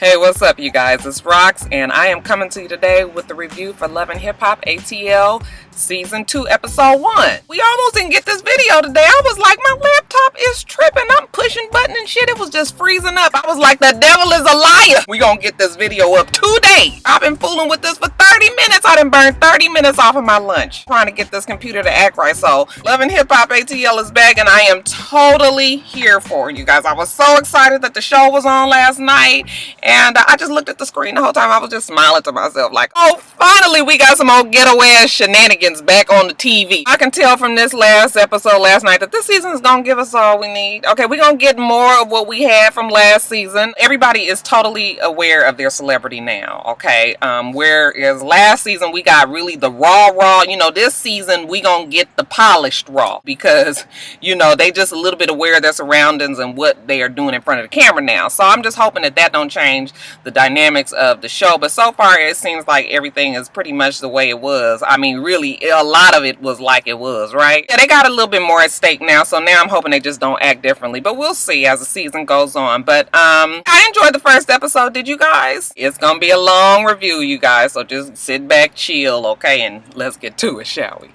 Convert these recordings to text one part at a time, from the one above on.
Hey, what's up, you guys? It's Rox, and I am coming to you today with the review for Love and Hip Hop ATL Season 2, Episode 1. We almost didn't get this video today. I was like, my laptop is tripping. I'm pushing button and shit. It was just freezing up. I was like, the devil is a liar. We gonna get this video up today. I've been fooling with this for 30 minutes. I done burned 30 minutes off of my lunch trying to get this computer to act right. So, Love and Hip Hop ATL is back, and I am totally here for it, you guys. I was so excited that the show was on last night. And I just looked at the screen the whole time. I was just smiling to myself like, oh, finally we got some old ghetto ass shenanigans back on the TV. I can tell from this last episode last night that this season is going to give us all we need. Okay, we're going to get more of what we had from last season. Everybody is totally aware of their celebrity now, okay? Whereas last season we got really the raw, you know, this season we going to get the polished raw because, you know, they just a little bit aware of their surroundings and what they are doing in front of the camera now. So I'm just hoping that that don't change the dynamics of the show, but so far it seems like everything is pretty much the way it was. I mean, really, a lot of it was like it was, right? Yeah, they got a little bit more at stake now, so now I'm hoping they just don't act differently, but we'll see as the season goes on. But I enjoyed the first episode. Did you guys? It's gonna be a long review, you guys, so just sit back, chill, okay, and let's get to it, shall we?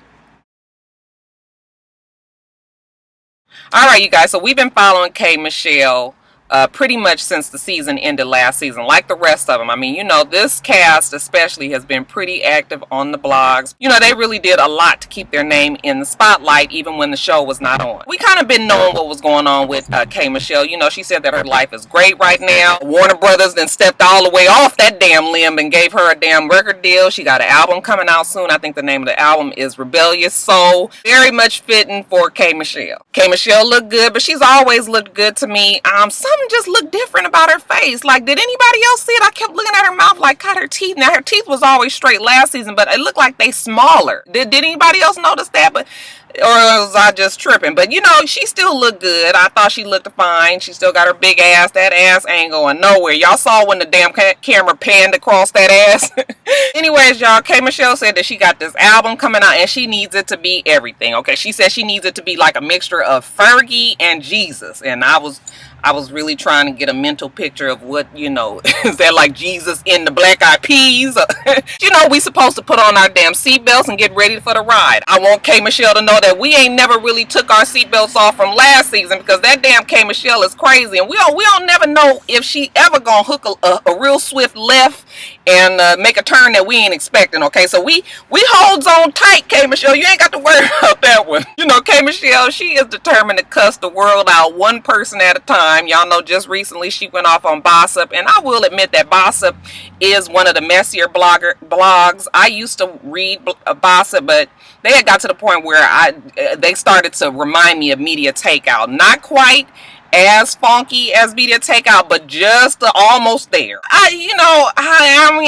Alright, you guys, so we've been following K. Michelle pretty much since the season ended last season, like the rest of them. I mean, you know, this cast especially has been pretty active on the blogs. You know, they really did a lot to keep their name in the spotlight even when the show was not on. We kind of been knowing what was going on with K. Michelle. You know, she said that her life is great right now. Warner Brothers then stepped all the way off that damn limb and gave her a damn record deal. She got an album coming out soon. I think the name of the album is Rebellious Soul. Very much fitting for K. Michelle. K. Michelle looked good, but she's always looked good to me. Something just looked different about her face. Like, did anybody else see it? I kept looking at her mouth like, cut her teeth. Now her teeth was always straight last season, but it looked like they smaller. Did anybody else notice that? But or was I just tripping? But you know, she still looked good. I thought she looked fine. She still got her big ass. That ass ain't going nowhere. Y'all saw when the damn camera panned across that ass. Anyways, y'all, K. Michelle said that she got this album coming out and she needs it to be everything. Okay, she said she needs it to be like a mixture of Fergie and Jesus. And I was really trying to get a mental picture of what, you know, is that like Jesus in the Black Eyed Peas? You know, we supposed to put on our damn seatbelts and get ready for the ride. I want K. Michelle to know that we ain't never really took our seatbelts off from last season because that damn K. Michelle is crazy, and we don't never know if she ever gonna hook a real swift left and make a turn that we ain't expecting. Okay, so we holds on tight, K. Michelle. You ain't got to worry about that one. You know, K. Michelle, she is determined to cuss the world out one person at a time. Y'all know just recently she went off on Bossip, and I will admit that Bossip is one of the messier blogs. I used to read Bossip, but they had got to the point where they started to remind me of Media Takeout. Not quite as funky as Media Takeout, but just almost there. I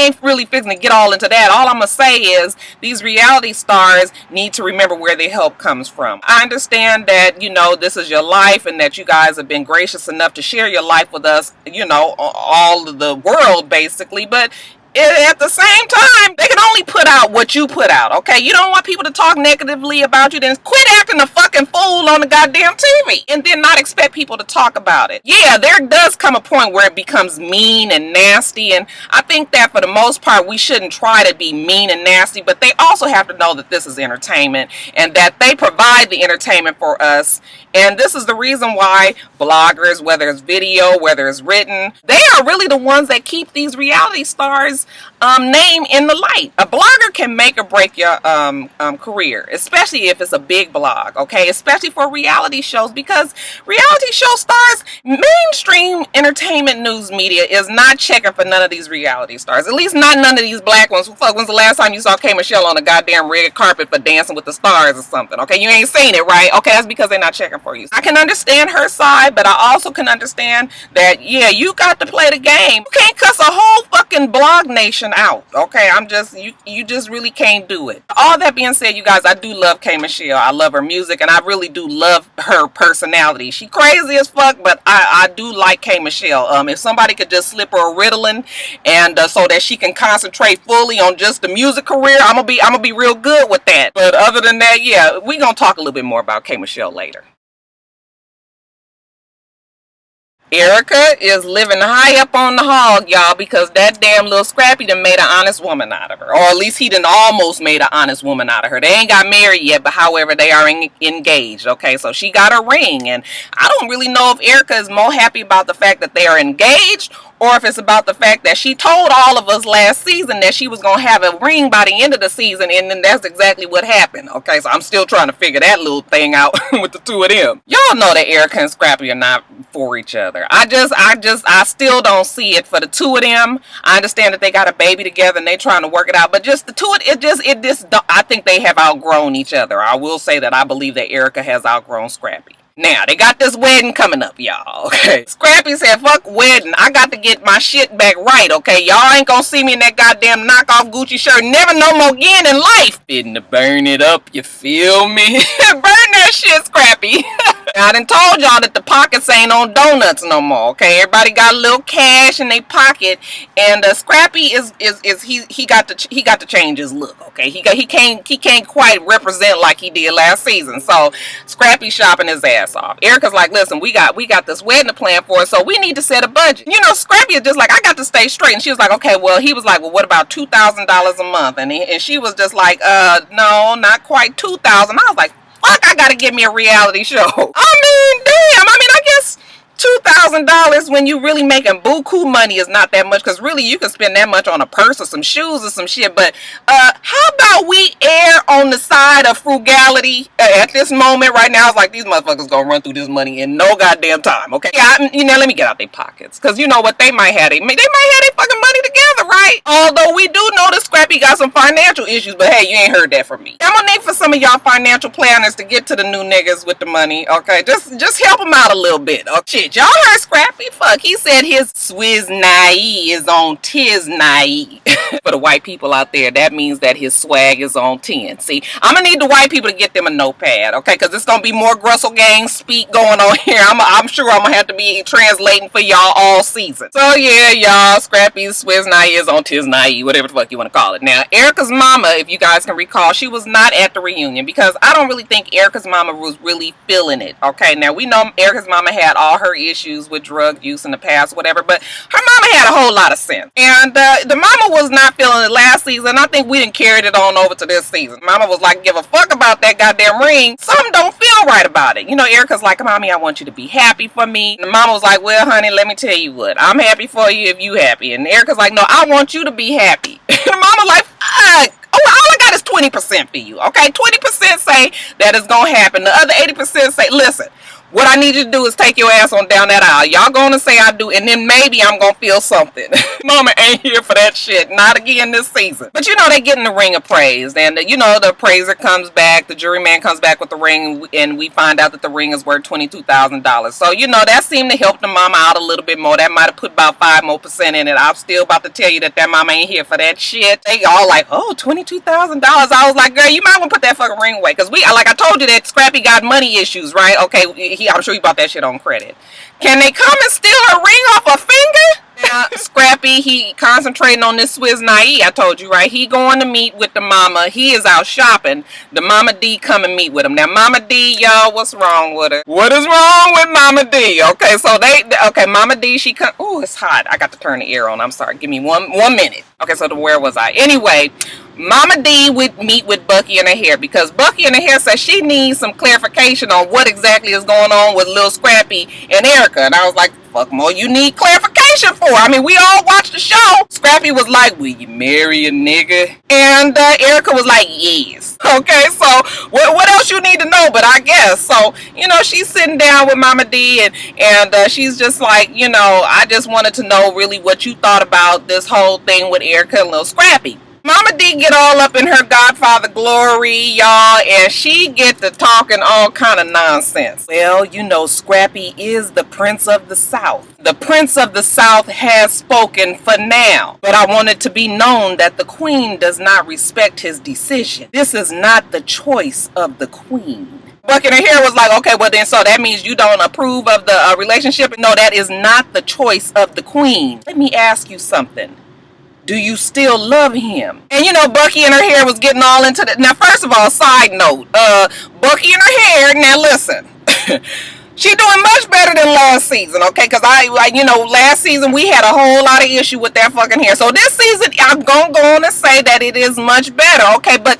ain't really fixing to get all into that. All I'm gonna say is these reality stars need to remember where their help comes from. I understand that, you know, this is your life and that you guys have been gracious enough to share your life with us, you know, all of the world basically, but at the same time, they can only put out what you put out, okay? You don't want people to talk negatively about you, then quit acting a fucking fool on the goddamn TV and then not expect people to talk about it. Yeah, there does come a point where it becomes mean and nasty, and I think that for the most part, we shouldn't try to be mean and nasty, but they also have to know that this is entertainment and that they provide the entertainment for us. And this is the reason why bloggers, whether it's video, whether it's written, they are really the ones that keep these reality stars' name in the light. A blogger can make or break your career, especially if it's a big blog, okay? Especially for reality shows, because reality show stars, mainstream entertainment news media is not checking for none of these reality stars. At least not none of these black ones. Fuck, when's the last time you saw K. Michelle on a goddamn red carpet for Dancing with the Stars or something? Okay, you ain't seen it, right? Okay, that's because they're not checking for you. I can understand her side, but I also can understand that, yeah, you got to play the game. You can't cuss a whole fucking blog nation out, okay? You just really can't do it. All that being said, you guys, I do love K. Michelle. I love her music, and I really do love her personality. She crazy as fuck, but I do like K. Michelle. If somebody could just slip her a Ritalin and so that she can concentrate fully on just the music career, I'm gonna be real good with that. But other than that, yeah, we gonna talk a little bit more about K. Michelle later. Erica is living high up on the hog, y'all, because that damn little Scrappy done made an honest woman out of her. Or at least he done almost made an honest woman out of her. They ain't got married yet, but however, they are engaged, okay? So she got a ring, and I don't really know if Erica is more happy about the fact that they are engaged or if it's about the fact that she told all of us last season that she was going to have a ring by the end of the season, and then that's exactly what happened. Okay, so I'm still trying to figure that little thing out with the two of them. Y'all know that Erica and Scrappy are not for each other. I still don't see it for the two of them. I understand that they got a baby together and they trying to work it out, but just the two of I think they have outgrown each other. I will say that I believe that Erica has outgrown Scrappy. Now, they got this wedding coming up, y'all, okay? Scrappy said, fuck wedding. I got to get my shit back right, okay? Y'all ain't gonna see me in that goddamn knockoff Gucci shirt never no more again in life. Finna burn it up, you feel me? Burn that shit, Scrappy. I done told y'all that the pockets ain't on donuts no more, okay? Everybody got a little cash in their pocket, and Scrappy he got to change his look, okay? He can't quite represent like he did last season, so Scrappy shopping his ass off. Erica's like, listen, we got this wedding to plan for, so we need to set a budget. You know, Scrappy is just like, I got to stay straight, and she was like, okay, well, he was like, well, what about $2,000 a month? And she was just like, no, not quite 2,000. I was like, fuck, I gotta get me a reality show. I mean, damn. I mean, I guess $2,000 when you really making buku money is not that much, because really you can spend that much on a purse or some shoes or some shit. But how about we err on the side of frugality at this moment right now? It's like these motherfuckers gonna run through this money in no goddamn time, okay? Yeah, let me get out their pockets, because you know what, they might have their fucking money together, right? Although we do know that Scrappy got some financial issues, but hey, you ain't heard that from me. I'm gonna need for some of y'all financial planners to get to the new niggas with the money, okay? Just help them out a little bit. Oh shit, y'all heard Scrappy? Fuck, he said his Swizz Nai is on Tiz Nai. For the white people out there, that means that his swag is on 10. See, I'm gonna need the white people to get them a notepad, okay? Because it's gonna be more Grussel Gang speak going on here. I'm sure I'm gonna have to be translating for y'all all season. So yeah, y'all, Scrappy's Swizz Nai is on Tiz Nai, whatever the fuck you want to call it. Now, Erica's mama, if you guys can recall, she was not at the reunion because I don't really think Erica's mama was really feeling it, okay? Now, we know Erica's mama had all her issues with drug use in the past, whatever, but her mama had a whole lot of sense. And the mama was not feeling it last season. I think we didn't carry it on over to this season. Mama was like, give a fuck about that goddamn ring. Something don't feel right about it. You know, Erica's like, mommy, I want you to be happy for me. And the mama was like, well, honey, let me tell you what. I'm happy for you if you happy. And Erica's like, no, I want you to be happy. And the mama like, fuck. Oh, all I got is 20% for you, okay? 20% say that it's gonna happen. The other 80% say, listen, what I need you to do is take your ass on down that aisle. Y'all gonna say I do, and then maybe I'm gonna feel something. Mama ain't here for that shit. Not again this season. But you know, they getting the ring appraised, and you know, the appraiser comes back, the juryman comes back with the ring, and we find out that the ring is worth $22,000. So you know, that seemed to help the mama out a little bit more. That might have put about 5% more in it. I'm still about to tell you that mama ain't here for that shit. They all like, oh, $22,000. I was like, girl, you might want to put that fucking ring away, because like I told you that Scrappy got money issues, right? Okay. I'm sure he bought that shit on credit. Can they come and steal a ring off a finger? Now, Scrappy, he concentrating on this Swizz Nai. I told you, right? He going to meet with the mama. He is out shopping. The Mama D come and meet with him. Now, Mama D, y'all, what's wrong with her? What is wrong with Mama D? Okay, so Mama D, she come. Ooh, it's hot. I got to turn the air on. I'm sorry. Give me one minute. Okay, so where was I? Anyway, Mama D would meet with Bucky and her hair, because Bucky and her hair says she needs some clarification on what exactly is going on with Lil Scrappy and Erica. And I was like, fuck more you need clarification for? I mean, we all watched the show. Scrappy was like, will you marry a nigga? And Erica was like, yes. Okay, so what else you need to know? But I guess so. You know, she's sitting down with Mama D, and she's just like, you know, I just wanted to know really what you thought about this whole thing with Erica and Lil Scrappy. Mama D get all up in her Godfather glory, y'all, and she get to talking all kind of nonsense. Well, you know, Scrappy is the Prince of the South. The Prince of the South has spoken for now, but I want it to be known that the Queen does not respect his decision. This is not the choice of the Queen. Bucky and her hair was like, okay, well then, so that means you don't approve of the relationship? No, that is not the choice of the Queen. Let me ask you something. Do you still love him? And you know, Bucky and her hair was getting all into that. Now, first of all, side note, Bucky and her hair, now listen, She doing much better than last season, okay? Because you know, last season we had a whole lot of issue with that fucking hair. So this season, I'm gonna go on and say that it is much better, okay? But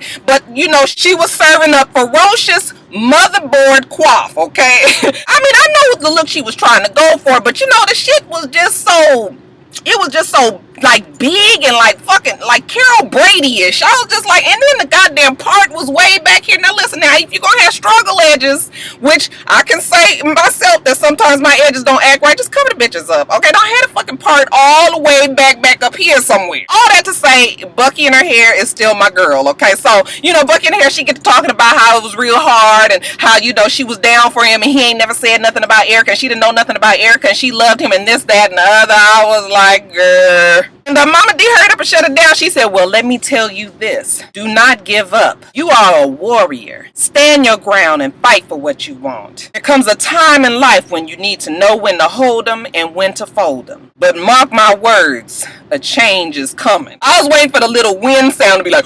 you know, she was serving up ferocious motherboard quaff, okay? I mean, I know the look she was trying to go for, but you know, the shit was just so. It was just so like big and like fucking like Carol Brady-ish. I was just like, and then the goddamn part was way back here. Now listen, now if you're gonna have struggle edges, which I can say myself that sometimes my edges don't act right, just cover the bitches up, okay? Don't have the fucking part all the way back up here somewhere. All that to say, Bucky and her hair is still my girl, okay? So you know, Bucky and her hair, she get to talking about how it was real hard and how, you know, she was down for him and he ain't never said nothing about Erica and she didn't know nothing about Erica and she loved him and this, that, and the other. I was like, girl. And Mama D hurried up and shut it down. She said, well, let me tell you this. Do not give up. You are a warrior. Stand your ground and fight for what you want. There comes a time in life when you need to know when to hold them and when to fold them. But mark my words, a change is coming. I was waiting for the little wind sound to be like,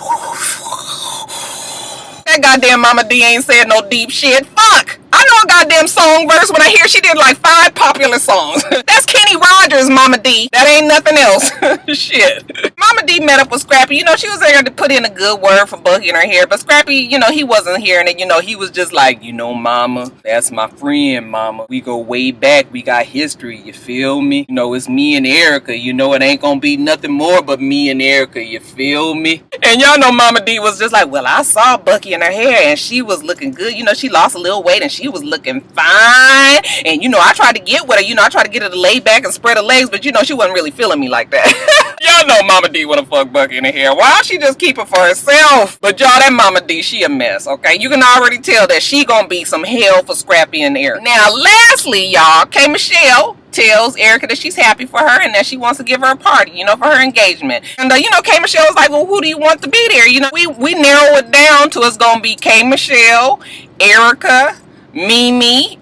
that goddamn Mama D ain't said no deep shit. Fuck! I know a goddamn song verse when I hear she did like 5 popular songs. That's Kenny Rogers, Mama D. That ain't nothing else. Shit. Mama D met up with Scrappy. You know, she was there to put in a good word for Bucky in her hair. But Scrappy, you know, he wasn't hearing it. You know, he was just like, you know, Mama, that's my friend, Mama. We go way back. We got history. You feel me? You know, it's me and Erica. You know, it ain't gonna be nothing more but me and Erica. You feel me? And y'all know Mama D was just like, well, I saw Bucky in her hair and she was looking good. You know, she lost a little weight and she was looking fine. And you know, I tried to get with her. You know, I tried to get her to lay back and spread her legs, but you know, she wasn't really feeling me like that. Y'all know Mama D wanna fuck Bucky in her hair. Why don't she just keep it for herself? But y'all, that Mama D, she a mess, okay? You can already tell that she gonna be some hell for Scrappy and Erica. Now, lastly, y'all, K. Michelle tells Erica that she's happy for her and that she wants to give her a party, you know, for her engagement. And you know, K. Michelle was like, well, who do you want to be there? You know, we narrow it down to it's gonna be K. Michelle, Erica, Mimi,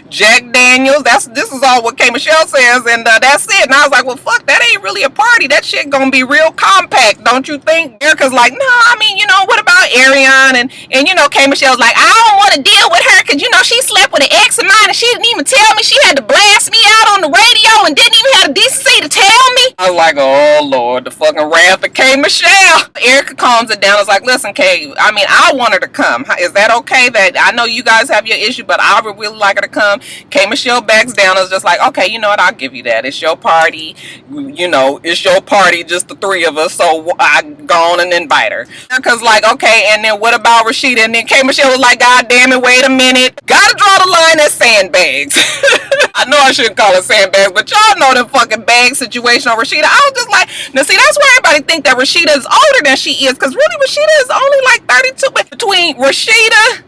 Jack Daniels. This is all what K. Michelle says, and that's it. And I was like, well, fuck, that ain't really a party. That shit gonna be real compact, don't you think? Erica's like, no, I mean, you know, what about Ariane? And you know, K. Michelle's like, I don't want to deal with her because, you know, she slept with an ex of mine and she didn't even tell me. She had to blast me out on the radio and didn't even have the decency to tell me. I was like, oh, Lord, the fucking wrath of K. Michelle. Erica calms it down. I was like, listen, K, I mean, I want her to come. Is that okay? That I know you guys have your issue, but I would really like her to come. K. Michelle backs down. Is just like, okay, you know what? I'll give you that. It's your party. You know, it's your party, just the three of us. So I go on and invite her. Because like, okay, and then what about Rashida? And then K. Michelle was like, God damn it, wait a minute. Gotta draw the line at sandbags. I know I shouldn't call it sandbags, but y'all know the fucking bag situation on Rashida. I was just like, now see, that's why everybody think that Rashida is older than she is. Because really, Rashida is only like 32. But between Rashida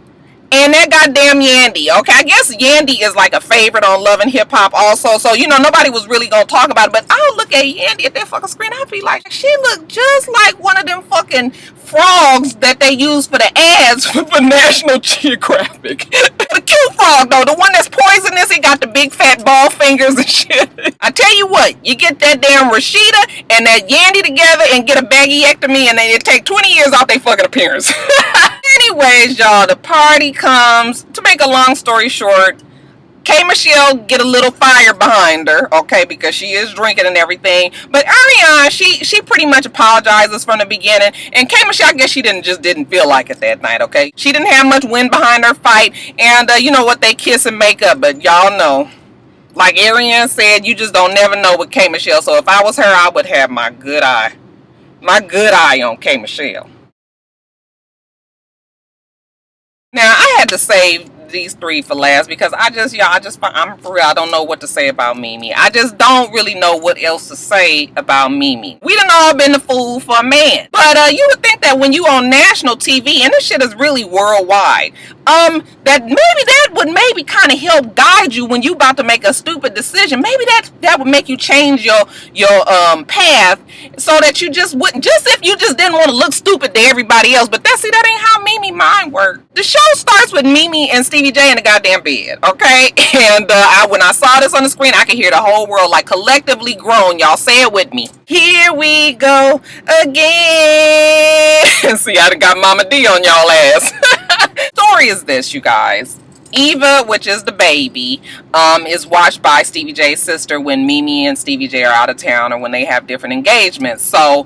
and that goddamn Yandy, okay? I guess Yandy is like a favorite on Love and Hip Hop also. So, you know, nobody was really gonna talk about it. But I'll look at Yandy at that fucking screen. I'll be like, she look just like one of them fucking frogs that they use for the ads for National Geographic. The cute frog, though. The one that's poisonous. He got the big fat ball fingers and shit. I tell you what, you get that damn Rashida and that Yandy together and get a baggyectomy and then it take 20 years off their fucking appearance. Anyways, y'all, the party comes. To make a long story short, K. Michelle get a little fire behind her, okay, because she is drinking and everything. But Ariane, she pretty much apologizes from the beginning. And K. Michelle, I guess she didn't feel like it that night, okay? She didn't have much wind behind her fight. And you know what? They kiss and make up. But y'all know, like Ariane said, you just don't never know with K. Michelle. So if I was her, I would have my good eye. My good eye on K. Michelle. Now, I had to save these three for last because I'm for real, I don't know what to say about Mimi. I just don't really know what else to say about Mimi. We done all been the fool for a man. But you would think that when you on national TV, and this shit is really worldwide, that would maybe kind of help guide you when you about to make a stupid decision. Maybe that would make you change your path so that you just wouldn't, just if you just didn't want to look stupid to everybody else. But that ain't how Mimi mind works. The show starts with Mimi and Stevie J in the goddamn bed, okay? And when I saw this on the screen, I could hear the whole world like collectively groan. Y'all say it with me. Here we go again. See, I done got Mama D on y'all ass. Story is this, you guys. Eva, which is the baby, is watched by Stevie J's sister when Mimi and Stevie J are out of town or when they have different engagements. So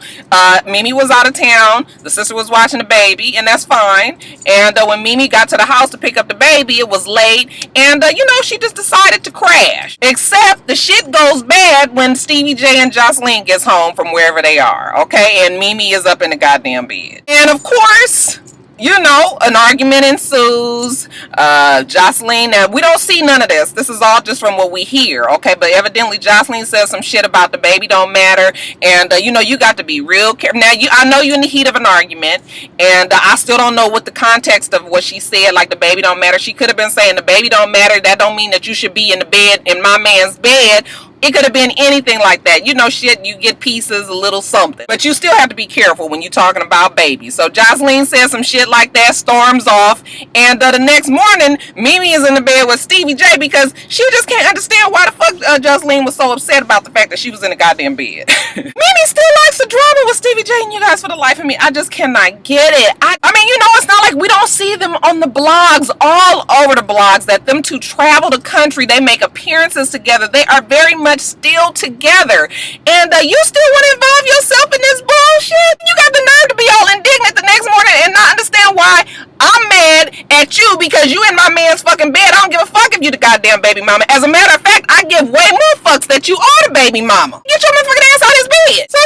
Mimi was out of town, the sister was watching the baby, and that's fine. And when Mimi got to the house to pick up the baby, it was late, and she just decided to crash. Except the shit goes bad when Stevie J and Joseline gets home from wherever they are, okay? And Mimi is up in the goddamn bed. And of course, an argument ensues. Joseline, now we don't see none of this. This is all just from what we hear, okay? But evidently Joseline says some shit about the baby don't matter. And, you got to be real careful. Now, I know you're in the heat of an argument. And I still don't know what the context of what she said, like the baby don't matter. She could have been saying the baby don't matter. That don't mean that you should be in the bed, in my man's bed. It could have been anything like that. Shit, you get pieces, a little something. But you still have to be careful when you're talking about babies. So Joseline says some shit like that, storms off. And the next morning, Mimi is in the bed with Stevie J because she just can't understand why the fuck Joseline was so upset about the fact that she was in the goddamn bed. Mimi still likes the drama with Stevie J, and you guys, for the life of me, I just cannot get it. I mean, it's not like we don't see them on the blogs, all over the blogs, that them two travel the country. They make appearances together. They are very much still together, and you still want to involve yourself in this bullshit? You got the nerve to be all indignant the next morning and not understand why I'm mad at you because you in my man's fucking bed. I don't give a fuck if you the goddamn baby mama. As a matter of fact, I give way more fucks that you are the baby mama. Get your motherfucking ass out of his bed. So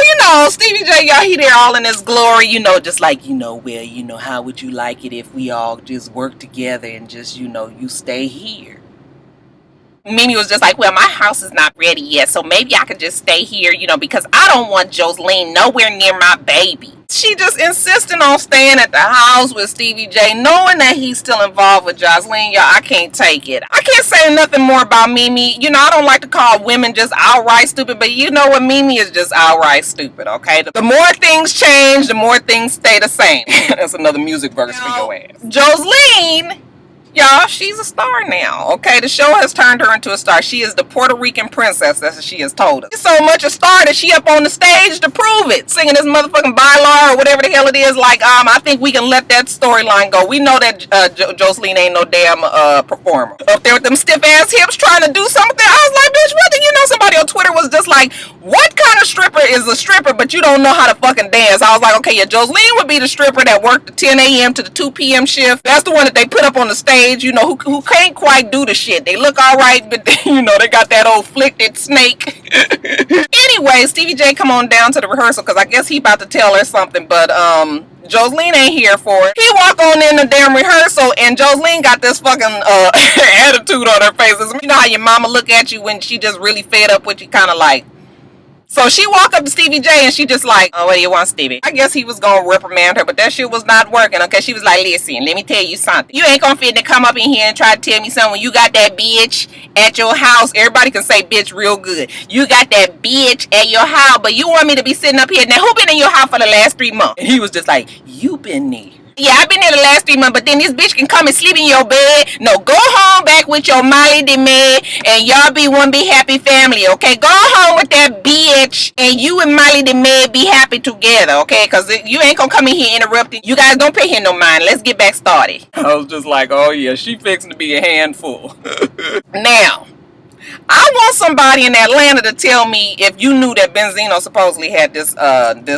Stevie J, y'all, he there all in his glory, just like, how would you like it if we all just work together and just, you stay here? Mimi was just like, well, my house is not ready yet, so maybe I could just stay here, because I don't want Joseline nowhere near my baby. She just insisting on staying at the house with Stevie J, knowing that he's still involved with Joseline. Y'all, I can't take it. I can't say nothing more about Mimi. I don't like to call women just outright stupid, but you know what? Mimi is just outright stupid, okay? The more things change, the more things stay the same. That's another music verse for your ass. Joseline, y'all, she's a star now, okay? The show has turned her into a star. She is the Puerto Rican princess, as she has told us. She's so much a star that she up on the stage to prove it, singing this motherfucking bylaw or whatever the hell it is. Like, I think we can let that storyline go. We know that Joseline ain't no damn performer. Up there with them stiff-ass hips trying to do something. I was like, bitch, what? Somebody on Twitter was just like, what kind of stripper is a stripper, but you don't know how to fucking dance? I was like, okay, yeah, Joseline would be the stripper that worked the 10 a.m. to the 2 p.m. shift. That's the one that they put up on the stage, who can't quite do the shit. They look all right, but they got that old flicked snake. Anyway, Stevie J come on down to the rehearsal because I guess he about to tell her something, but Joseline ain't here for it. He walk on in the damn rehearsal, and Joseline got this fucking attitude on her face. You know how your mama look at you when she just really fed up with you, kind of like. So she walk up to Stevie J and she just like, oh, what do you want, Stevie? I guess he was gonna reprimand her, but that shit was not working, okay? She was like, listen, let me tell you something. You ain't gonna fit to come up in here and try to tell me something when you got that bitch at your house. Everybody can say bitch real good. You got that bitch at your house, but you want me to be sitting up here. Now, who been in your house for the last 3 months? And he was just like, you been there. Yeah, I've been there the last 3 months, but then this bitch can come and sleep in your bed. No, go home back with your Molly the man, and y'all be one big happy family, okay? Go home with that bitch, and you and Molly the man be happy together, okay? Because you ain't gonna come in here interrupting. You guys don't pay him no mind. Let's get back started. I was just like, oh yeah, she fixing to be a handful. Now, I want somebody in Atlanta to tell me if you knew that Benzino supposedly had this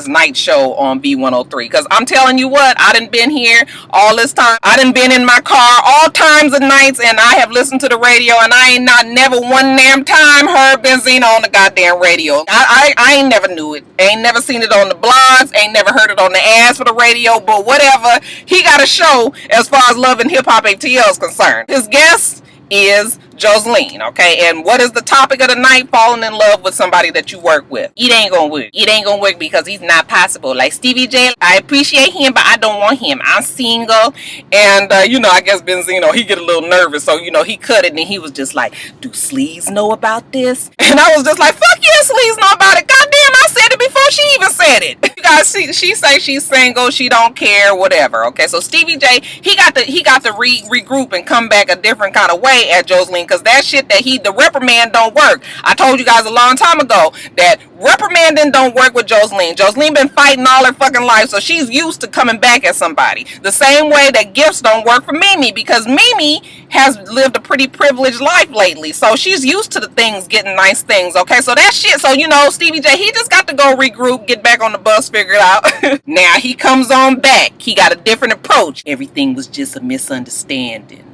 night show on B103. Because I'm telling you what, I done been here all this time. I done been in my car all times of nights, and I have listened to the radio, and I ain't not never one damn time heard Benzino on the goddamn radio. I ain't never knew it. Ain't never seen it on the blogs. Ain't never heard it on the ads for the radio. But whatever, he got a show as far as Love and Hip Hop ATL is concerned. His guest is Joseline, okay? And what is the topic of the night? Falling in love with somebody that you work with. It ain't gonna work. It ain't gonna work because he's not possible. Like Stevie J, I appreciate him, but I don't want him. I'm single. And, I guess Benzino, he get a little nervous. So, he cut it and he was just like, do Sleaze know about this? And I was just like, fuck yeah, Sleaze know about it. Goddamn, I said it before she even said it. You guys see, she say she's single, she don't care, whatever. Okay, so Stevie J, he got to regroup and come back a different kind of way at Joseline, because that shit that the reprimand don't work. I told you guys a long time ago that reprimanding don't work with Joseline. Joseline been fighting all her fucking life, so she's used to coming back at somebody. The same way that gifts don't work for Mimi, because Mimi has lived a pretty privileged life lately, so she's used to the things getting nice things. Okay, so that shit, so you know, Stevie J, he just got to go regroup, get back on the bus, figure it out. Now he comes on back, he got a different approach. Everything was just a misunderstanding.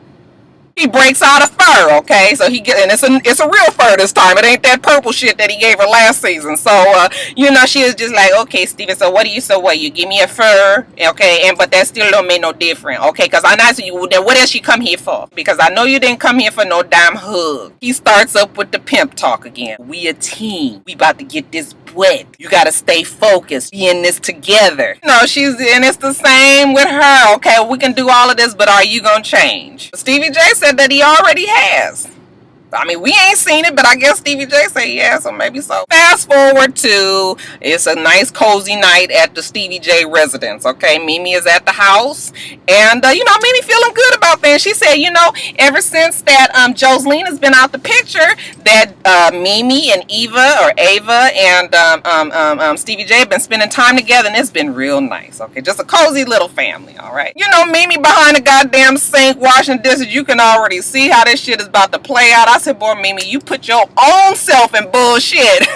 He breaks out a fur, okay? So and it's a real fur this time. It ain't that purple shit that he gave her last season. So, you know, she was just like, okay, Steven, so what you give me a fur, okay? But that still don't make no difference, okay? Because I know you, then what else you come here for? Because I know you didn't come here for no damn hug. He starts up with the pimp talk again. We a team. We about to get this wet. You gotta stay focused. Be in this together. You know, and it's the same with her, okay? We can do all of this, but are you gonna change? Stevie J said that he already has. I mean, we ain't seen it, but I guess Stevie J said yeah, so maybe so. Fast forward to, it's a nice cozy night at the Stevie J residence, okay? Mimi is at the house, and, you know, Mimi feeling good about things. She said, you know, ever since that Joseline has been out the picture, that Mimi and Ava and Stevie J have been spending time together, and it's been real nice, okay? Just a cozy little family, all right? You know, Mimi behind the goddamn sink washing dishes, you can already see how this shit is about to play out. I said, boy, Mimi, you put your own self in bullshit.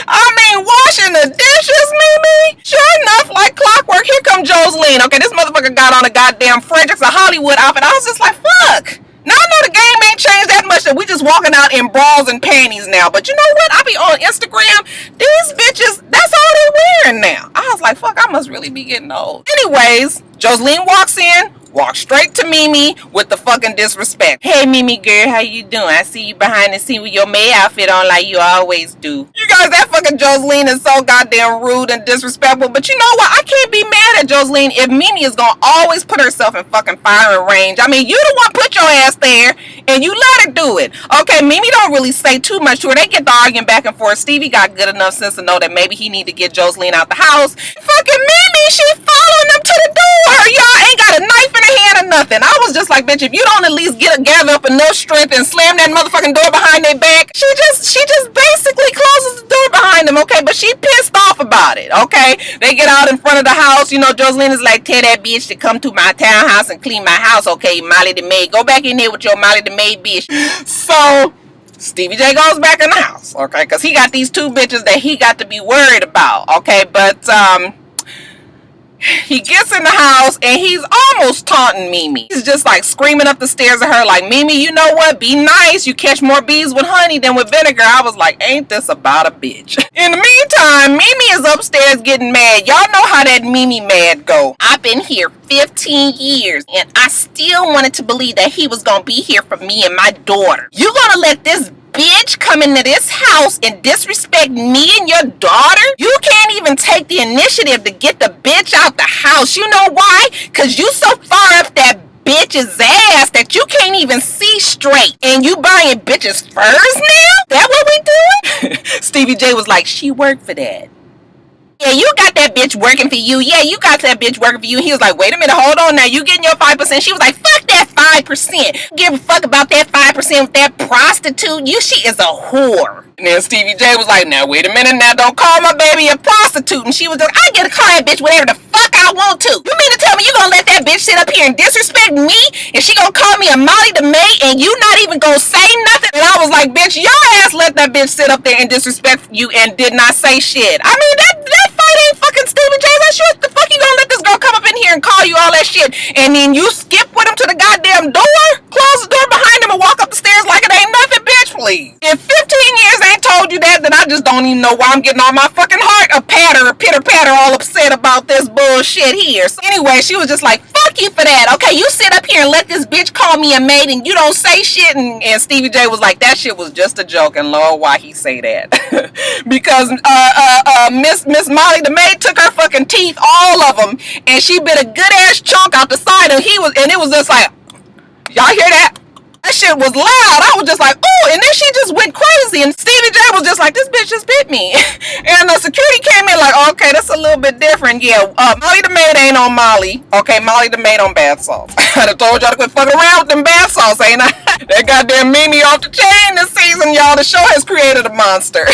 I mean, washing the dishes, Mimi? Sure enough, like clockwork, here come Joseline. Okay, this motherfucker got on a goddamn Fredericks, a Hollywood outfit. I was just like, fuck. Now I know the game ain't changed that much that we just walking out in bras and panties now. But you know what? I be on Instagram. These bitches, that's all they wearing now. I was like, fuck, I must really be getting old. Anyways, Joseline walks in. Walk straight to Mimi with the fucking disrespect. Hey, Mimi girl, how you doing? I see you behind the scene with your May outfit on like you always do. You guys, that fucking Joseline is so goddamn rude and disrespectful. But you know what? I can't be mad at Joseline if Mimi is gonna always put herself in fucking firing range. I mean, you the one put your ass there and you let her do it. Okay, Mimi don't really say too much to her. They get the arguing back and forth. Stevie got good enough sense to know that maybe he need to get Joseline out the house. Fucking Mimi, she following them to the door. Y'all ain't got a knife in her hand or nothing. I was just like, bitch, if you don't at least gather up enough strength and slam that motherfucking door behind their back, she just basically closes the door behind them, okay? But she pissed off about it, okay? They get out in front of the house, you know, Joseline is like, tell that bitch to come to my townhouse and clean my house, okay, Molly the maid. Go back in there with your Molly the maid bitch. So Stevie J goes back in the house, okay? Because he got these two bitches that he got to be worried about, okay? But, he gets in the house and he's almost taunting Mimi. He's just like screaming up the stairs at her like, Mimi, you know what? Be nice. You catch more bees with honey than with vinegar. I was like, ain't this about a bitch? In the meantime, Mimi is upstairs getting mad. Y'all know how that Mimi mad go. I've been here 15 years and I still wanted to believe that he was gonna be here for me and my daughter. You gonna let this bitch come into this house and disrespect me and your daughter? You can't even take the initiative to get the bitch out the house. You know why? Because you so far up that bitch's ass that you can't even see straight. And you buying bitches furs now? That what we doing? Stevie J was like, she worked for that. Yeah, you got that bitch working for you. Yeah, you got that bitch working for you. He was like, wait a minute, hold on now. You getting your 5%? She was like, fuck that 5%. Give a fuck about that 5% with that prostitute. She is a whore. And then Stevie J was like, now wait a minute now, don't call my baby a prostitute. And she was like, I get to call that bitch whatever the fuck I want to. You mean to tell me you gonna let that bitch sit up here and disrespect me? And she gonna call me a Molly the maid and you not even gonna say nothing? And I was like, bitch, your ass let that bitch sit up there and disrespect you and did not say shit. I mean, that fight ain't fucking Stevie J. That shit, the fuck you gonna let this girl come up in here and call you all that shit and then you skip with him to the goddamn door, close the door behind him and walk up the stairs like it ain't nothing, bitch, please. If 15 years ain't told you that, then I just don't even know why I'm getting all my fucking heart a pitter patter all upset about this bullshit here. So anyway, she was just like, fuck you for that. Okay, you sit up here and let this bitch call me a maid and you don't say shit. And Stevie J was like, that shit was just a joke. And Lord, why he say that? Because Miss Molly the maid took her fucking teeth, all of them, and she bit a good ass chunk out the side, and it was just like, y'all hear that? That shit was loud. I was just like, ooh, and then she just went crazy, and Stevie J was just like, this bitch just bit me. And the security came in like, okay, that's a little bit different. Yeah, Molly the maid ain't on Molly. Okay, Molly the maid on bath salts. I done told y'all to quit fucking around with them bath salts, ain't I? That goddamn Mimi off the chain this season, y'all. The show has created a monster.